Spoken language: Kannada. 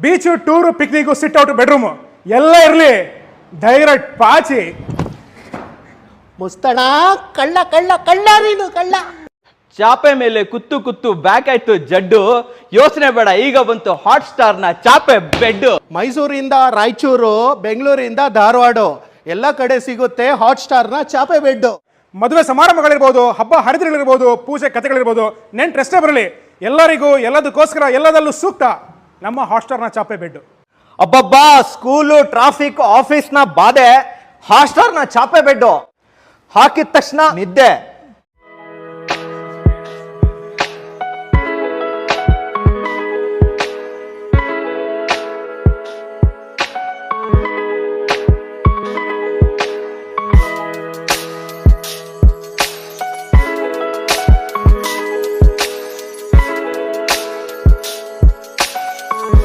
ಬೀಚು, ಟೂರು, ಪಿಕ್ನಿಕ್, ಸಿಟ್ ಔಟ್, ಬೆಡ್ರೂಮ್ ಎಲ್ಲ ಇರಲಿ. ಡೈರೆಕ್ಟ್ ಪಾಚಿ. ಮುಸ್ತಣ ಕಳ್ಳ ಕಳ್ಳ ಕಳ್ಳ ನೀನು ಕಳ್ಳ. ಚಾಪೆ ಮೇಲೆ ಕುತ್ತು ಕುತ್ತು ಬ್ಯಾಕ್ ಆಯ್ತು ಜಡ್ಡು. ಯೋಚನೆ ಬೇಡ, ಈಗ ಬಂತು ಹಾಟ್ ಸ್ಟಾರ್ ನ ಚಾಪೆ ಬೆಡ್. ಮೈಸೂರಿಂದ ರಾಯಚೂರು, ಬೆಂಗಳೂರಿಂದ ಧಾರವಾಡ ಎಲ್ಲ ಕಡೆ ಸಿಗುತ್ತೆ ಹಾಟ್ ಸ್ಟಾರ್ ನ ಚಾಪೆ ಬೆಡ್. ಮದುವೆ ಸಮಾರಂಭಗಳಿರ್ಬೋದು, ಹಬ್ಬ ಹರಿದಿನಗಳಿರ್ಬೋದು, ಪೂಜೆ ಕಥೆಗಳಿರ್ಬೋದು, ನೆಂಟರೆಷ್ಟೇ ಬರಲಿ, ಎಲ್ಲರಿಗೂ ಎಲ್ಲದಕ್ಕೋಸ್ಕರ ಎಲ್ಲದಲ್ಲೂ ಸೂಕ್ತ ನಮ್ಮ ಹಾಟ್ಸ್ಟಾರ್ನ ಚಾಪೆ ಬೆಡ್. ಅಬ್ಬಬ್ಬಾ, ಸ್ಕೂಲು, ಟ್ರಾಫಿಕ್, ಆಫೀಸ್ನ ಬಾಧೆ, ಹಾಟ್ಸ್ಟಾರ್ನ ಚಾಪೆ ಬೆಡ್ಡು ಹಾಕಿದ ತಕ್ಷಣ ನಿದ್ದೆ.